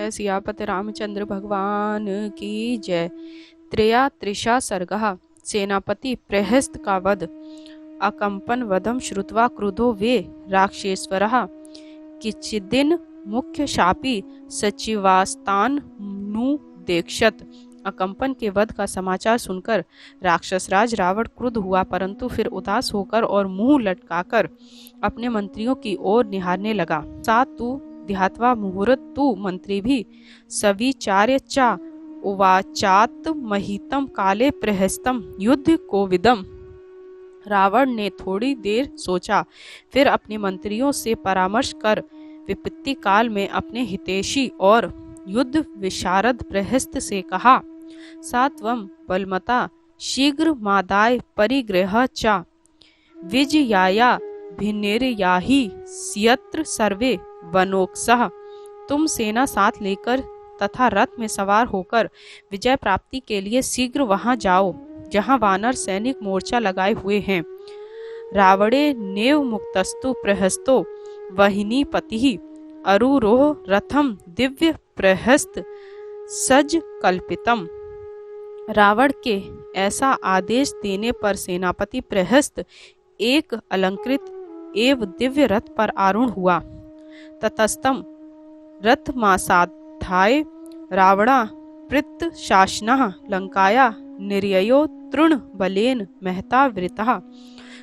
जय सियापति रामचंद्र भगवान की जय। त्रेया त्रिशा सर्गः। सेनापति प्रहस्त का वध। अकंपन वधम श्रुत्वा क्रुधो वे राक्षसेश्वरः किचिदिन मुख्य शापी सचिवास्तानुदेक्षत। अकंपन के वध का समाचार सुनकर राक्षसराज रावण क्रुद्ध हुआ, परंतु फिर उदास होकर और मुंह लटकाकर अपने मंत्रियों की ओर निहारने लगा। सा तु ध्यात्वा मुहुर्त तु मंत्री भी सविचार्य च उवाचात महितम काले प्रहस्तम युद्ध कोविदम। रावण ने थोड़ी देर सोचा, फिर अपने मंत्रियों से परामर्श कर विपत्ति काल में अपने हितैषी और युद्ध विशारद प्रहस्त से कहा, सात्वम बलमता शीघ्र मादाय परिग्रह च विजयाया भिन्नेरयाहि सियत्र सर्वे वनोक्सः। तुम सेना साथ लेकर तथा रथ में सवार होकर विजय प्राप्ति के लिए शीघ्र वहां जाओ जहां वानर सैनिक मोर्चा लगाए हुए हैं। रावणे नेव मुक्तस्तु प्रहस्तो वहिनी पति अरुरोह रथम दिव्य प्रहस्त सज कल्पितम। रावण के ऐसा आदेश देने पर सेनापति प्रहस्त एक अलंकृत एवं दिव्य रथ पर आरूढ़ हुआ। ततस्तम रथमासाध्याय रावणा पृत शासनः लंकाया निर्ययो तृण बलेन महता वृतः।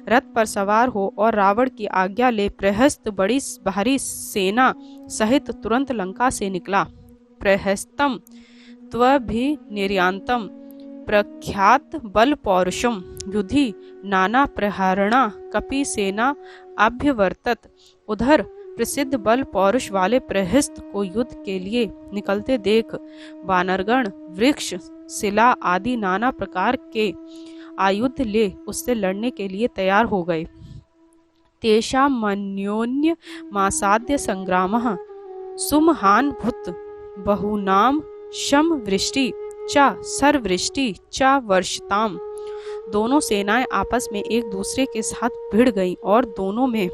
रथ पर सवार हो और रावण की आज्ञा ले प्रहस्त बड़ी भारी सेना सहित तुरंत लंका से निकला। प्रहस्तम त्वभिनिर्यान्तम प्रख्यात बल पौरुषम युधि नाना प्रहरणा कपि सेना अभ्यवर्तत। उधर प्रसिद्ध बल पौरुष वाले प्रहस्त को युद्ध के लिए निकलते देख वानरगण वृक्ष शिला आदि नाना प्रकार के आयुध ले उससे लड़ने के लिए तैयार हो गए। तेषा मन्योन्य मासाद्य संग्रामः सुमहान भूत बहुनाम शम वृष्टि च सर्वृष्टि च वर्षताम। दोनों सेनाएं आपस में एक दूसरे के साथ भिड़ गईं और दोनों में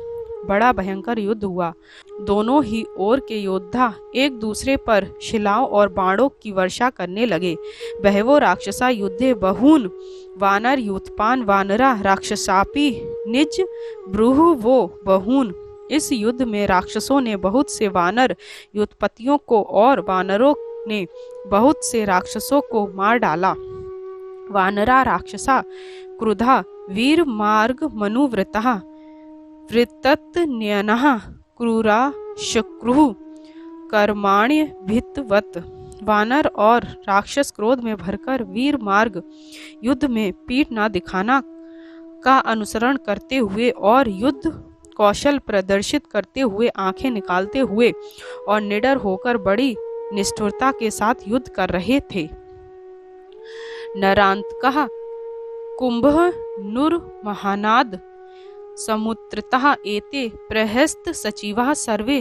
बड़ा भयंकर युद्ध हुआ। दोनों ही ओर के योद्धा एक दूसरे पर शिलाओं और बाणों की वर्षा करने लगे। बहवो राक्षसा युद्धे बहून वानर युत्पान वानरा राक्षसापि निज ब्रूहु वो बहून। इस युद्ध में राक्षसों ने बहुत से वानर युद्धपतियों को और वानरों ने बहुत से राक्षसों को मार डाला। वानरा राक्षसा क्रुधा वीर मार्ग मनुव्रतः वृत्तन्यनः क्रूरा शक्रुः कर्माण्य भित्तवत्। वानर और राक्षस क्रोध में भरकर वीर मार्ग युद्ध में पीठ न दिखाना का अनुसरण करते हुए और युद्ध कौशल प्रदर्शित करते हुए आंखें निकालते हुए और निडर होकर बड़ी निष्ठुरता के साथ युद्ध कर रहे थे। नरांतकः कुंभः नुर महानाद समुत्रतः एते प्रहस्त सचिवाः सर्वे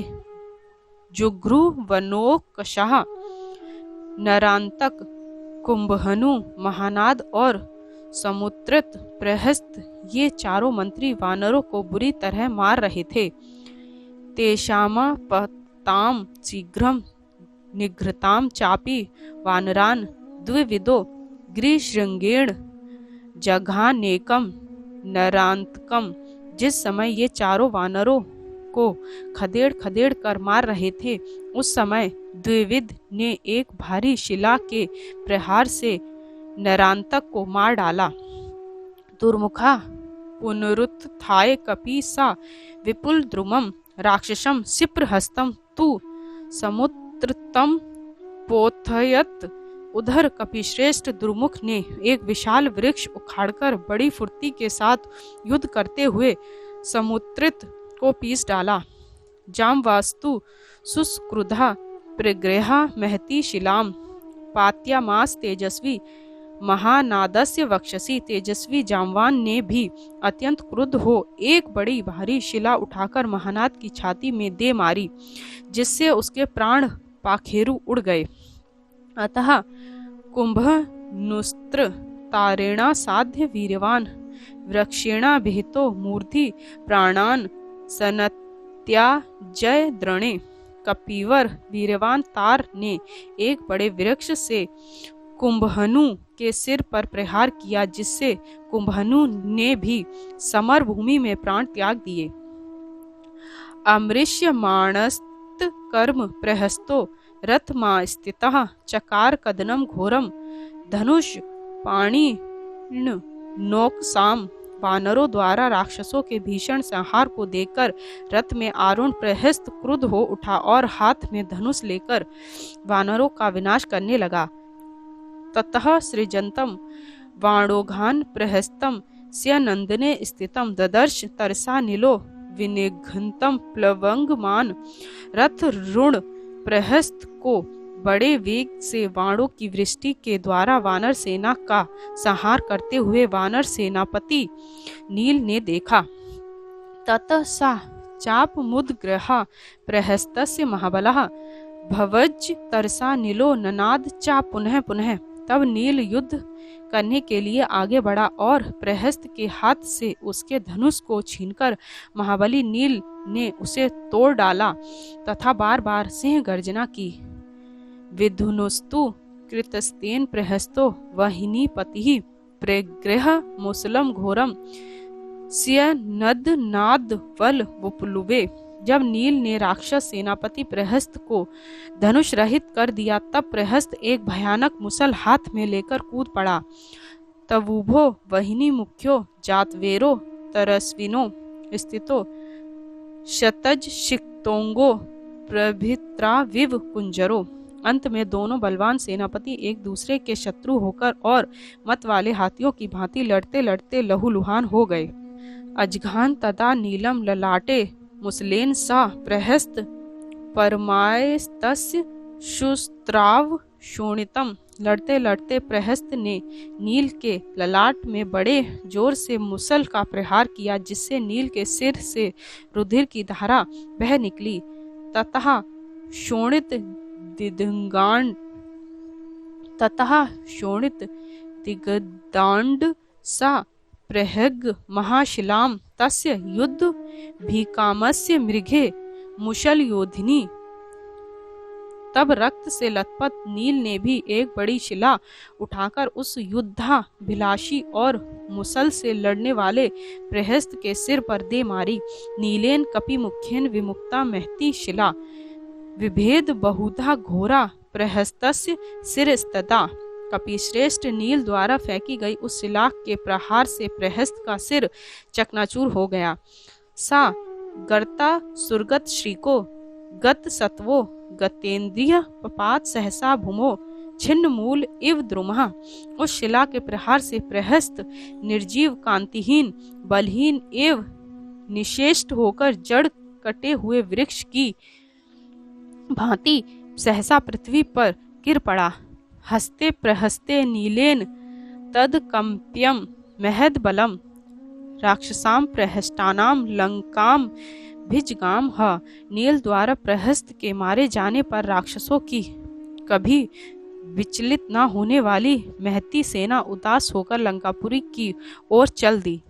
जुघ्रु वनोकशः। नरांतक, कुंभहनु, महानाद और समुत्रत प्रहस्त ये चारों मंत्री वानरों को बुरी तरह मार रहे थे। तेषामपताम शीघ्रम निघ्रताम चापि वानरान द्विविदो गृहशृंगेण जघानेकम नरांतकम। जिस समय ये चारों वानरों को खदेड़ खदेड़ कर मार रहे थे, उस समय द्विविद ने एक भारी शिला के प्रहार से नरांतक को मार डाला। दुर्मुखा पुनरुत्थाय कपि सा विपुल द्रुमम राक्षसम सिप्रहस्तम तु समुत्रतम पोथयत। उधर कपिश्रेष्ठ दुर्मुख ने एक विशाल वृक्ष उखाड़कर बड़ी फुर्ती के साथ युद्ध करते हुए समुद्रित को पीस डाला। जामवास्तु सुस्क्रुधा प्रग्रहा महती शिलाम पात्यामास तेजस्वी महानादस्य वक्षसि। तेजस्वी जामवान ने भी अत्यंत क्रुद्ध हो एक बड़ी भारी शिला उठाकर महानाद की छाती में दे मारी, जिससे उसके प्राण पाखेरु उड़ गए। अतः कुंभनुस्त्र तारेणा साध्य वीर्यवान वृक्षेणाभिहितो मूर्धि प्राणान् सनत्या जय द्रणे। कपिवर वीरवान तार ने एक बड़े वृक्ष से कुंभहनु के सिर पर प्रहार किया, जिससे कुंभहनु ने भी समर भूमि में प्राण त्याग दिए। अमृष्यमाणस्त कर्म प्रहस्तो रथमा स्थितः चकार कदनम घोरम धनुष पाणिन नोकसाम। वानरों द्वारा राक्षसों के भीषण संहार को देखकर रथ में आरूढ़ प्रहस्त क्रुद्ध हो उठा और हाथ में धनुष लेकर वानरों का विनाश करने लगा। ततः सृजंतम वाणोघान प्रहस्तम स्यनंदने स्थितम ददर्श तरसा नीलो विनिघ्नतम प्लवंगमान। रथ रुण प्रहस्त को बड़े वेग से वाणों की वृष्टि के द्वारा वानर सेना का संहार करते हुए वानर सेनापति नील ने देखा। ततः सा चाप मुद्ग्रहा प्रहस्तस्य महाबलः भवज तरसा नीलो ननाद चा पुनः पुनः। तब नील युद्ध करने के लिए आगे बढ़ा और प्रहस्त के हाथ से उसके धनुष को छीनकर महाबली नील ने उसे तोड़ डाला तथा बार बार सिंह गर्जना की। विधुनुस्तु कृतस्तेन प्रहस्तो वहिनीपतिः प्रगृह मुसलम घोरम स्यनद नाद वल वुप्लुवे। जब नील ने राक्षस सेनापति प्रहस्त को धनुष रहित कर दिया, तब प्रहस्त एक भयानक मुसल हाथ में लेकर कूद पड़ा। तवुभो वहिनी मुख्यो जातवेरो तरस्विनो स्थितो शतज शिक्तोंगो प्रभित्रा विव कुंजरो। अंत में दोनों बलवान सेनापति एक दूसरे के शत्रु होकर और मत वाले हाथियों की भांति लड़ते लड़ते लहूलुहान हो गए। अजघान तदा नीलम ललाटे मुसलेन सा प्रहस्त परमायस्तस्य शुस्त्राव शोणितम। लड़ते लड़ते प्रहस्त ने नील के ललाट में बड़े जोर से मुसल का प्रहार किया, जिससे नील के सिर से रुधिर की धारा बह निकली। ततः शोणित दिगदांड सा प्रहग महाशिलाम तस्य युद्ध भीकामस्य मृगे मुशल योधिनी। तब रक्त से लथपथ नील ने भी एक बड़ी शिला उठाकर उस युद्धाभिलाषी और मुसल से लड़ने वाले प्रहस्त के सिर पर दे मारी। नीलेन कपि मुख्यन विमुक्ता महती शिला विभेद बहुधा घोरा प्रहस्तस्य सिरस्तदा। कपिश्रेष्ठ नील द्वारा फेंकी गई उस शिला के प्रहार से प्रहस्त का सिर चकनाचूर हो गया। सा गर्ता सुरगत श्रीको गत सत्वो गतेन्द्रिय पपात सहसा भूमो छिन्न मूल इव द्रुमः। उस शिला के प्रहार से प्रहस्त निर्जीव कांतिहीन बलहीन एवं निशेष्ट होकर जड़ कटे हुए वृक्ष की भांति सहसा पृथ्वी पर गिर पड़ा। हस्ते प्रहस्ते नीलेन तद कंप्यम महद बलम राक्षसाम प्रहष्टानाम लंकाम भिजगाम ह। नील द्वारा प्रहस्त के मारे जाने पर राक्षसों की कभी विचलित न होने वाली महती सेना उदास होकर लंकापुरी की ओर चल दी।